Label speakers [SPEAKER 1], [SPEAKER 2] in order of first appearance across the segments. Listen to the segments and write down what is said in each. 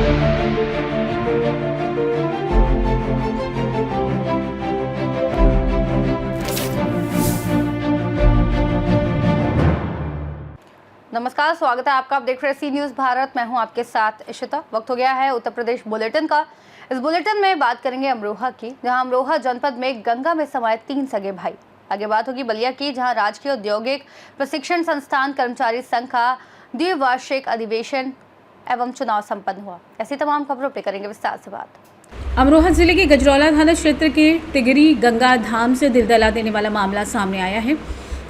[SPEAKER 1] नमस्कार, स्वागत है आपका। आप देख रहे हैं सी न्यूज़ भारत। मैं हूं आपके साथ इशिता। वक्त हो गया है उत्तर प्रदेश बुलेटिन का। इस बुलेटिन में बात करेंगे अमरोहा की, जहां अमरोहा जनपद में गंगा में समाये 3 सगे भाई। आगे बात होगी बलिया की, जहां राजकीय औद्योगिक प्रशिक्षण संस्थान कर्मचारी संघ का द्विवार्षिक अधिवेशन एवं चुनाव संपन्न हुआ। ऐसी तमाम खबरों पर करेंगे विस्तार से बात।
[SPEAKER 2] अमरोहा जिले के गजरौला थाना क्षेत्र के तिगरी गंगा धाम से दिल दहला देने वाला मामला सामने आया है।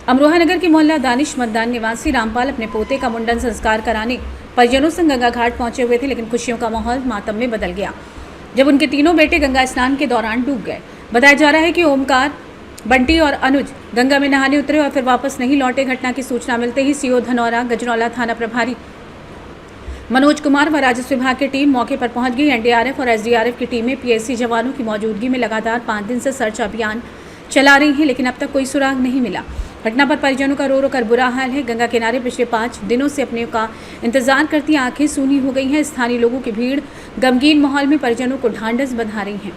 [SPEAKER 2] अमरोहा नगर के मोहल्ला दानिश मतदान निवासी रामपाल अपने पोते का मुंडन संस्कार कराने परिजनों संग गंगा घाट पहुंचे हुए थे, लेकिन खुशियों का माहौल मातम में बदल गया जब उनके तीनों बेटे गंगा स्नान के दौरान डूब गए। बताया जा रहा है कि ओमकार, बंटी और अनुज गंगा में नहाने उतरे और फिर वापस नहीं लौटे। घटना की सूचना मिलते ही सीओ धनौरा, गजरौला थाना प्रभारी मनोज कुमार व राजस्व विभाग की टीम मौके पर पहुंच गई। एनडीआरएफ और एसडीआरएफ की टीमें पीएससी जवानों की मौजूदगी में लगातार 5 दिन से सर्च अभियान चला रही हैं, लेकिन अब तक कोई सुराग नहीं मिला। घटना पर परिजनों का रो रो कर बुरा हाल है। गंगा किनारे पिछले 5 दिनों से अपने का इंतजार करती आंखें सूनी हो गई हैं। स्थानीय लोगों की भीड़ गमगीन माहौल में परिजनों को ढांढस बंधा रही हैं।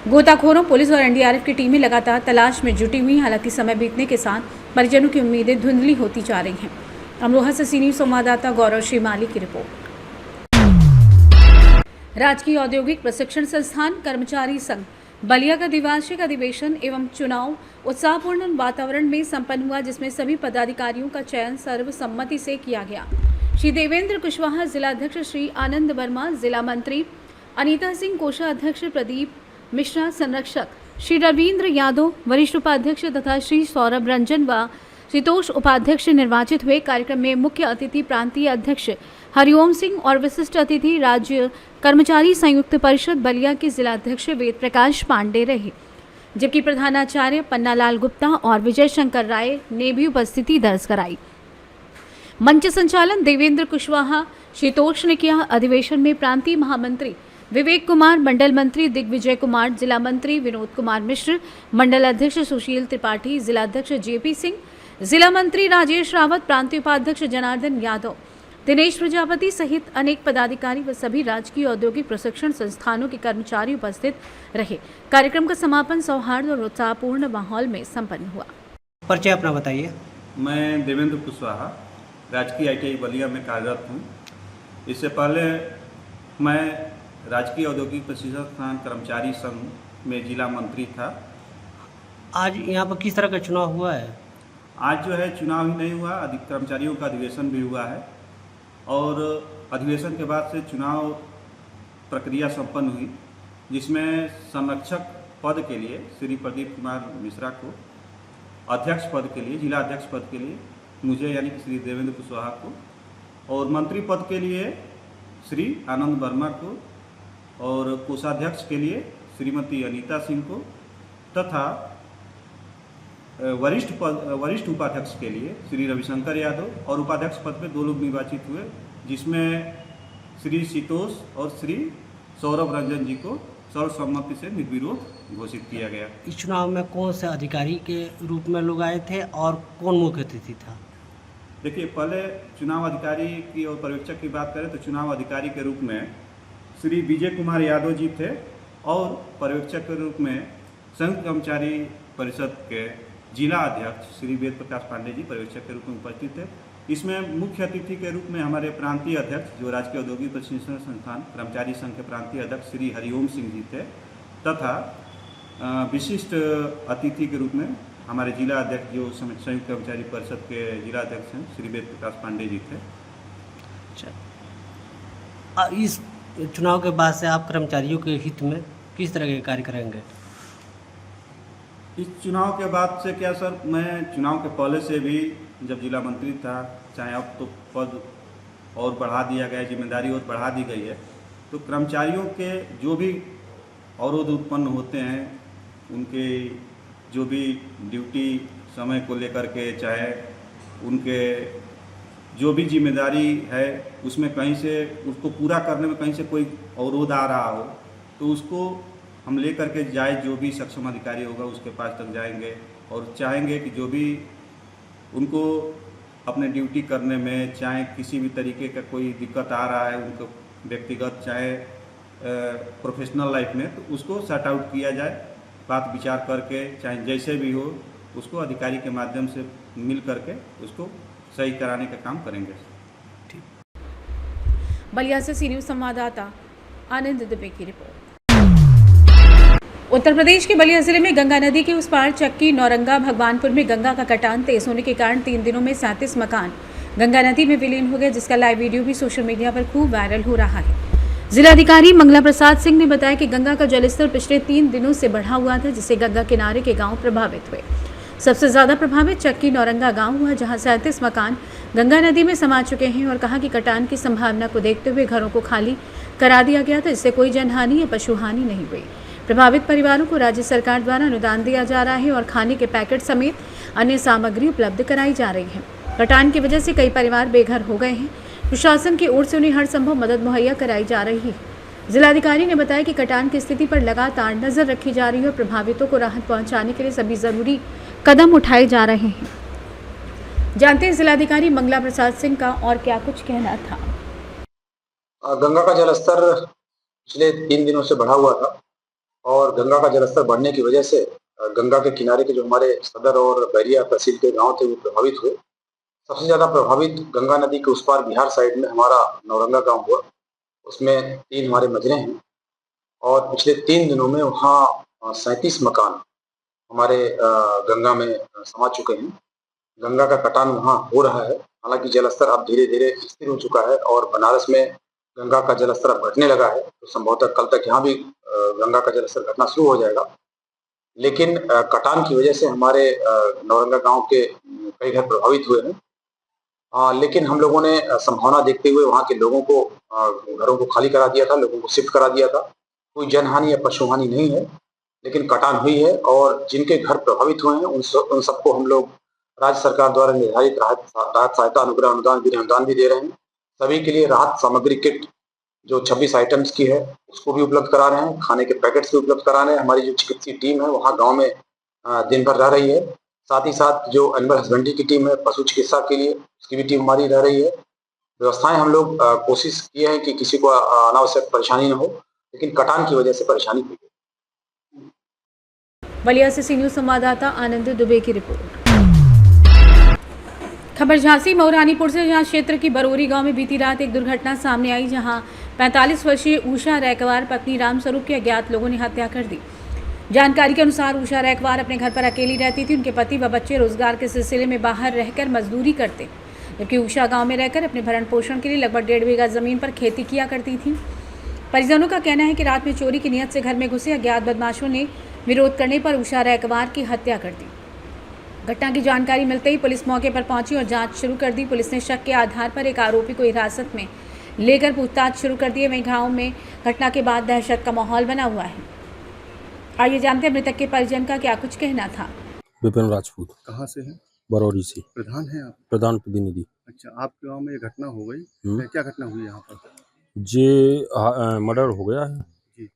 [SPEAKER 2] गोताखोरों, पुलिस और एनडीआरएफ की टीमें लगातार तलाश में जुटी हुई। हालांकि समय बीतने के साथ परिजनों की उम्मीदें धुंधली होती जा रही हैं। अमरोहा से सी न्यूज़ संवाददाता गौरव श्रीमाली की रिपोर्ट। राजकीय औद्योगिक प्रशिक्षण संस्थान कर्मचारी संघ बलिया का द्विवार्षिक अधिवेशन एवं चुनाव उत्साहपूर्ण वातावरण में संपन्न हुआ, जिसमें सभी पदाधिकारियों का चयन सर्वसम्मति से किया गया। श्री देवेंद्र कुशवाहा जिला अध्यक्ष, श्री आनंद वर्मा जिला मंत्री, अनीता सिंह कोषाध्यक्ष, प्रदीप मिश्रा संरक्षक, श्री रविंद्र यादव वरिष्ठ उपाध्यक्ष तथा श्री सौरभ रंजन व शीतोष उपाध्यक्ष निर्वाचित हुए। कार्यक्रम में मुख्य अतिथि प्रांतीय अध्यक्ष हरिओम सिंह और विशिष्ट अतिथि राज्य कर्मचारी संयुक्त परिषद बलिया के जिला अध्यक्ष वेद प्रकाश पांडे रहे, जबकि प्रधानाचार्य पन्नालाल गुप्ता और विजय शंकर राय ने भी उपस्थिति दर्ज कराई। मंच संचालन देवेंद्र कुशवाहा शीतोष ने किया। अधिवेशन में प्रांतीय महामंत्री विवेक कुमार, मंडल मंत्री दिग्विजय कुमार, जिला मंत्री विनोद कुमार मिश्र, मंडल अध्यक्ष सुशील त्रिपाठी, जिला अध्यक्ष जेपी सिंह, जिला मंत्री राजेश रावत, प्रांतीय उपाध्यक्ष जनार्दन यादव, दिनेश प्रजापति सहित अनेक पदाधिकारी व सभी राजकीय औद्योगिक प्रशिक्षण संस्थानों के कर्मचारी उपस्थित रहे। कार्यक्रम का समापन सौहार्द और उत्साहपूर्ण माहौल में संपन्न हुआ।
[SPEAKER 3] परिचय अपना बताइए।
[SPEAKER 4] मैं देवेंद्र कुशवाहा राजकीय ITI बलिया में कार्यरत हूँ। इससे पहले मैं राजकीय औद्योगिक प्रशिक्षण संस्थान कर्मचारी संघ में जिला मंत्री था।
[SPEAKER 3] आज यहाँ पर किस तरह का चुनाव हुआ है?
[SPEAKER 4] आज जो है चुनाव ही नहीं हुआ, कर्मचारियों का अधिवेशन भी हुआ है और अधिवेशन के बाद से चुनाव प्रक्रिया संपन्न हुई, जिसमें संरक्षक पद के लिए श्री प्रदीप कुमार मिश्रा को, अध्यक्ष पद के लिए, जिला अध्यक्ष पद के लिए मुझे यानी कि श्री देवेंद्र कुशवाहा को, और मंत्री पद के लिए श्री आनंद वर्मा को, और कोषाध्यक्ष के लिए श्रीमती अनीता सिंह को, तथा वरिष्ठ उपाध्यक्ष के लिए श्री रविशंकर यादव, और उपाध्यक्ष पद पे 2 लोग निर्वाचित हुए, जिसमें श्री शीतोष और श्री सौरभ रंजन जी को सर्वसम्मति से निर्विरोध घोषित किया गया।
[SPEAKER 3] इस चुनाव में कौन से अधिकारी के रूप में लोग आए थे और कौन मुख्य अतिथि था?
[SPEAKER 4] देखिए, पहले चुनाव अधिकारी की और पर्यवेक्षक की बात करें तो चुनाव अधिकारी के रूप में श्री विजय कुमार यादव जी थे, और पर्यवेक्षक के रूप में संघ कर्मचारी परिषद के जिला अध्यक्ष श्री वेद प्रकाश पांडे जी पर्यवेक्षक के रूप में उपस्थित थे। इसमें मुख्य अतिथि के रूप में हमारे प्रांतीय अध्यक्ष, जो राजकीय औद्योगिक प्रशिक्षण संस्थान कर्मचारी संघ के प्रांतीय अध्यक्ष श्री हरिओम सिंह जी थे, तथा विशिष्ट अतिथि के रूप में हमारे जिला अध्यक्ष, जो संयुक्त कर्मचारी परिषद के जिला अध्यक्ष हैं, श्री वेद प्रकाश पांडे जी थे।
[SPEAKER 3] अच्छा, इस चुनाव के बाद से आप कर्मचारियों के हित में किस तरह के कार्य करेंगे?
[SPEAKER 4] इस चुनाव के बाद से क्या सर, मैं चुनाव के पहले से भी जब जिला मंत्री था, चाहे अब तो पद और बढ़ा दिया गया है, जिम्मेदारी और बढ़ा दी गई है, तो कर्मचारियों के जो भी अवरोध उत्पन्न होते हैं, उनके जो भी ड्यूटी समय को लेकर के, चाहे उनके जो भी जिम्मेदारी है उसमें कहीं से उसको पूरा करने में कहीं से कोई अवरोध आ रहा हो, तो उसको हम लेकर के जाए, जो भी सक्षम अधिकारी होगा उसके पास तक जाएंगे और चाहेंगे कि जो भी उनको अपने ड्यूटी करने में चाहे किसी भी तरीके का कोई दिक्कत आ रहा है, उनको व्यक्तिगत चाहे प्रोफेशनल लाइफ में, तो उसको सॉर्ट आउट किया जाए, बात विचार करके, चाहे जैसे भी हो, उसको अधिकारी के माध्यम से मिल करके उसको सही कराने का काम करेंगे।
[SPEAKER 2] बलिया से सी न्यूज संवाददाता आनंद दुबे की रिपोर्ट। उत्तर प्रदेश के बलिया जिले में गंगा नदी के उस पार चक्की नौरंगा भगवानपुर में गंगा का कटान तेज होने के कारण 3 दिनों में 37 मकान गंगा नदी में विलीन हो गए, जिसका लाइव वीडियो भी सोशल मीडिया पर खूब वायरल हो रहा है। जिलाधिकारी मंगला प्रसाद सिंह ने बताया कि गंगा का जलस्तर पिछले 3 दिनों से बढ़ा हुआ था, जिससे गंगा किनारे के गांव प्रभावित हुए। सबसे ज्यादा प्रभावित चक्की नौरंगा गांव हुआ, जहां 37 मकान गंगा नदी में समा चुके हैं और कहा कि कटान की संभावना को देखते हुए घरों को खाली करा दिया गया था, इससे कोई जनहानि या पशुहानि नहीं हुई। प्रभावित परिवारों को राज्य सरकार द्वारा अनुदान दिया जा रहा है और खाने के पैकेट समेत अन्य सामग्री उपलब्ध कराई जा रही है। कटान की वजह से कई परिवार बेघर हो गए हैं। प्रशासन की ओर से उन्हें हर संभव मदद मुहैया कराई जा रही है। जिलाधिकारी ने बताया कि कटान की स्थिति पर लगातार नजर रखी जा रही है और प्रभावितों को राहत पहुंचाने के लिए सभी जरूरी कदम उठाए जा रहे हैं। जानते हैं जिलाधिकारी मंगला प्रसाद सिंह का और क्या कुछ कहना था।
[SPEAKER 5] गंगा का जलस्तर पिछले 3 दिनों से बढ़ा हुआ था और गंगा का जलस्तर बढ़ने की वजह से गंगा के किनारे के जो हमारे सदर और बैरिया तहसील के गांव थे वो प्रभावित हुए। सबसे ज़्यादा प्रभावित गंगा नदी के उस पार बिहार साइड में हमारा नौरंगा गांव हुआ। उसमें 3 हमारे मजरे हैं और पिछले 3 दिनों में वहाँ 37 मकान हमारे गंगा में समा चुके हैं। गंगा का कटान वहाँ हो रहा है। हालांकि जलस्तर अब धीरे धीरे स्थिर हो चुका है और बनारस में गंगा का जलस्तर अब घटने लगा है, तो संभवतः कल तक यहाँ भी गंगा का जलस्तर घटना शुरू हो जाएगा। लेकिन कटान की वजह से हमारे नौरंगा गांव के कई घर प्रभावित हुए हैं। लेकिन हम लोगों ने संभावना देखते हुए वहाँ के लोगों को घरों को खाली करा दिया था, लोगों को शिफ्ट करा दिया था। कोई जनहानि या पशुहानि नहीं है, लेकिन कटान हुई है और जिनके घर प्रभावित हुए हैं उन सबको हम लोग राज्य सरकार द्वारा निर्धारित राहत सहायता अनुग्रह अनुदान भी दे रहे हैं। सभी के लिए राहत सामग्री किट जो 26 आइटम्स की है उसको भी उपलब्ध करा रहे हैं, खाने के पैकेट्स भी उपलब्ध करा रहे हैं। हमारी जो चिकित्सीय टीम है वहाँ गांव में दिन भर रह रही है। साथ ही साथ जो एनिमल हस्बेंड्री की टीम है, पशु चिकित्सा के लिए, उसकी भी टीम हमारी रह रही है। व्यवस्थाएं हम लोग कोशिश किए हैं कि किसी को अनावश्यक परेशानी न हो, लेकिन कटान की वजह से परेशानी हुई है।
[SPEAKER 2] बलिया से सी न्यूज संवाददाता आनंद दुबे की रिपोर्ट। खबर झांसी मऊरानीपुर से, जहां क्षेत्र की बरोरी गांव में बीती रात एक दुर्घटना सामने आई, जहां 45 वर्षीय उषा रैकवार पत्नी रामस्वरूप की अज्ञात लोगों ने हत्या कर दी। जानकारी के अनुसार उषा रैकवार अपने घर पर अकेली रहती थी। उनके पति व बच्चे रोजगार के सिलसिले में बाहर रहकर मजदूरी करते, जबकि उषा गांव में रहकर अपने भरण पोषण के लिए लगभग 1.5 बीघा जमीन पर खेती किया करती थी। परिजनों का कहना है कि रात में चोरी की नीयत से घर में घुसे अज्ञात बदमाशों ने विरोध करने पर उषा रैकवार की हत्या कर दी। घटना की जानकारी मिलते ही पुलिस मौके पर पहुंची और जांच शुरू कर दी। पुलिस ने शक के आधार पर एक आरोपी को हिरासत में लेकर पूछताछ शुरू कर दी है। वहीं गांव में घटना के बाद दहशत का माहौल बना हुआ है। आइए जानते हैं मृतक के परिजन का क्या कुछ कहना था।
[SPEAKER 6] विपिन राजपूत।
[SPEAKER 7] कहाँ से हैं?
[SPEAKER 6] बरौरी से।
[SPEAKER 7] प्रधान हैं आप?
[SPEAKER 6] प्रधान प्रतिनिधि।
[SPEAKER 7] अच्छा, आपके गांव में ये घटना हो गई। क्या घटना हुई यहाँ पर?
[SPEAKER 6] जे मर्डर हो गया है
[SPEAKER 7] जी।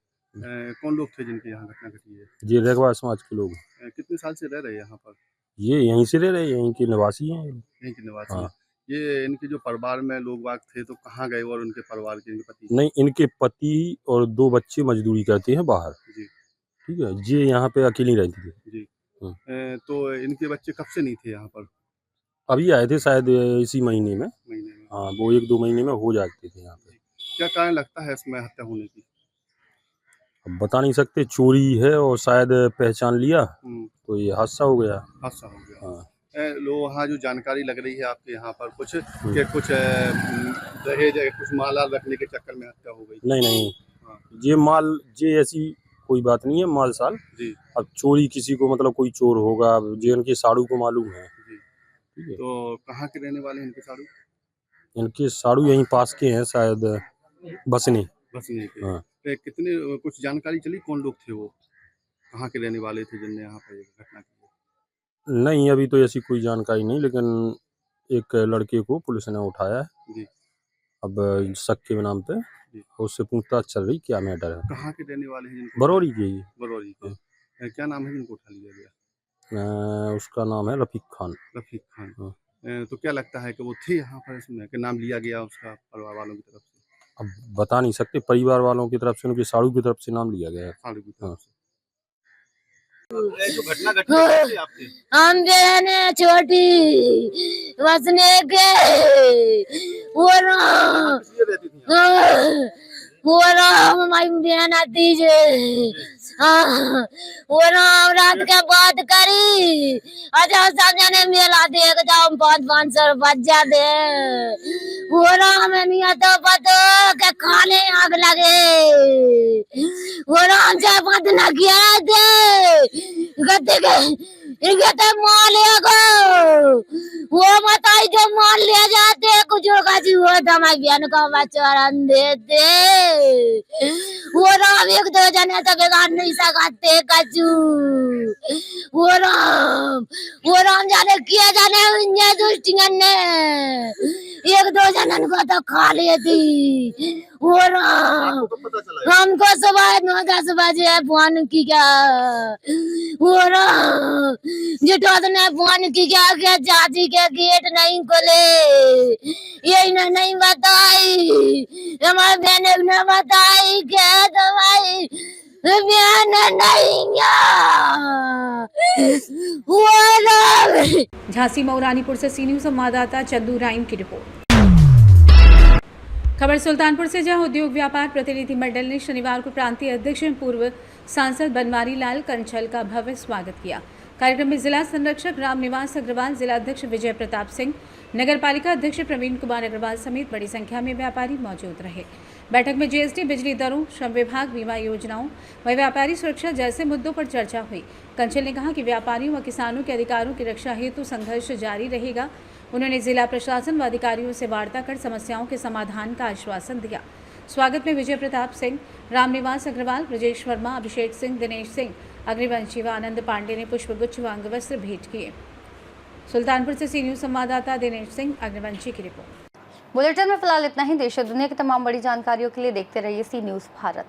[SPEAKER 7] कौन लोग थे जिनके यहाँ घटना घटी है?
[SPEAKER 6] ये रैकवार समाज के लोग।
[SPEAKER 7] कितने साल से रह रहे हैं यहाँ पर?
[SPEAKER 6] ये यहीं से रह रहे, यहीं के निवासी हैं।
[SPEAKER 7] यहीं के निवासी
[SPEAKER 6] हाँ।
[SPEAKER 7] हैं। ये इनके जो परिवार में लोग बाग थे तो कहाँ गए और उनके परिवार के इनके पति?
[SPEAKER 6] नहीं, इनके पति और 2 बच्चे मजदूरी करते हैं बाहर।
[SPEAKER 7] जी।
[SPEAKER 6] ठीक है, ये यहाँ पे अकेली रहती थी।
[SPEAKER 7] जी। तो इनके बच्चे कब से नहीं थे यहाँ पर?
[SPEAKER 6] अभी आए थे शायद इसी महीने में।
[SPEAKER 7] महीने में?
[SPEAKER 6] हाँ, वो 1-2 महीने में हो जाते थे यहाँ पे।
[SPEAKER 7] क्या कारण लगता है इसमें हत्या होने की?
[SPEAKER 6] अब बता नहीं सकते, चोरी है और शायद पहचान लिया तो ये हादसा हो गया।
[SPEAKER 7] हादसा हो गया।
[SPEAKER 6] हाँ।
[SPEAKER 7] वहाँ जो जानकारी लग रही है आपके यहाँ पर कुछ कि कुछ दहेज कुछ माल रखने के चक्कर में हत्या हो गई?
[SPEAKER 6] नहीं।
[SPEAKER 7] हाँ।
[SPEAKER 6] ये ऐसी कोई बात नहीं है माल साल।
[SPEAKER 7] जी।
[SPEAKER 6] अब चोरी किसी को मतलब कोई चोर होगा, जो इनके साड़ू को मालूम है।
[SPEAKER 7] जी।
[SPEAKER 6] ठीक है।
[SPEAKER 7] तो कहाँ के रहने वाले हैं इनके साड़ू?
[SPEAKER 6] इनके साड़ू यहीं पास के हैं शायद, बसने।
[SPEAKER 7] बसने के।
[SPEAKER 6] हाँ।
[SPEAKER 7] कितने कुछ जानकारी चली कौन लोग थे वो? कहाँ के रहने वाले थे जिनने यहाँ पर ये घटना की?
[SPEAKER 6] नहीं, अभी तो ऐसी कोई जानकारी नहीं, लेकिन एक लड़के को पुलिस ने उठाया है।
[SPEAKER 7] जी।
[SPEAKER 6] अब शक के नाम पे उससे पूछताछ चल रही, क्या मैटर है।
[SPEAKER 7] कहाँ के रहने वाले हैं जिनको?
[SPEAKER 6] बरौरी के ही।
[SPEAKER 7] बरौरी के। क्या नाम है जिनको उठा लिया गया?
[SPEAKER 6] उसका नाम है रफीक खान।
[SPEAKER 7] रफीक खान।
[SPEAKER 6] हाँ।
[SPEAKER 7] तो क्या लगता है कि वो थे यहाँ पर इसमें कि नाम लिया गया उसका परिवार वालों की तरफ से?
[SPEAKER 6] अब बता नहीं सकते, परिवार वालों की तरफ से, उनके साड़ू की तरफ से नाम लिया गया है।
[SPEAKER 7] साड़ू की
[SPEAKER 6] हाँ।
[SPEAKER 7] तरफ से। जो घटना घटी है कैसे आपकी?
[SPEAKER 8] हम बहने छोटी बसने के वो
[SPEAKER 7] यहाँ किस लिए रहती थी आप?
[SPEAKER 8] वो हमारी बहन आती है। वो रात के बात करी। अच्छा सब जने मेला देख जाओ 500 बच्चा दे। वो हमें नहीं तो पता के खाने आग लगे। वो से पता न किया थे गद्दे के इनके तो मान लिया गो। वो बताई जो मान लिया जाते कुछ होगा जी वो तो हमारी बहन का बच्चा रन देते। वो राम 1-2 जने तो बिगाड़ नहीं सकते कचू। वो राम जाने किया जाने उन्हें दुष्टियां ने 1-2 जनन को तो खा लिए थी। वो राम
[SPEAKER 7] आपको कब पता चला?
[SPEAKER 8] हमको सुबह 9-10 बजे फोन की क्या वो जिटो ने फोन की क्या के चाची के गेट नहीं खोले यही नहीं बताई। हमारे बहन ने बताई के दवाई बहन नहीं वो
[SPEAKER 2] झांसी मऊरानीपुर से सी न्यूज़ संवाददाता चंदू राइम की रिपोर्ट। खबर सुल्तानपुर से, जहां उद्योग व्यापार प्रतिनिधि मंडल ने शनिवार को प्रांतीय अध्यक्ष एवं पूर्व सांसद बनवारी लाल कंछल का भव्य स्वागत किया। कार्यक्रम में जिला संरक्षक रामनिवास अग्रवाल, जिला अध्यक्ष विजय प्रताप सिंह, नगर पालिका अध्यक्ष प्रवीण कुमार अग्रवाल समेत बड़ी संख्या में व्यापारी मौजूद रहे। बैठक में जीएसटी, बिजली दरों, श्रम विभाग, बीमा योजनाओं व व्यापारी सुरक्षा जैसे मुद्दों पर चर्चा हुई। कंछल ने कहा कि व्यापारियों व किसानों के अधिकारों की रक्षा हेतु संघर्ष जारी रहेगा। उन्होंने जिला प्रशासन व अधिकारियों से वार्ता कर समस्याओं के समाधान का आश्वासन दिया। स्वागत में विजय प्रताप सिंह, रामनिवास अग्रवाल, ब्रजेश वर्मा, अभिषेक सिंह, दिनेश सिंह, अग्निवंशी व आनंद पांडे ने पुष्पगुच्छ व अंगवस्त्र भेंट किए। सुल्तानपुर से सी न्यूज़ संवाददाता दिनेश सिंह, अग्निवंशी की रिपोर्ट।
[SPEAKER 1] बुलेटिन में फिलहाल इतना ही। देश और दुनिया की तमाम बड़ी जानकारियों के लिए देखते रहिए सी न्यूज़ भारत।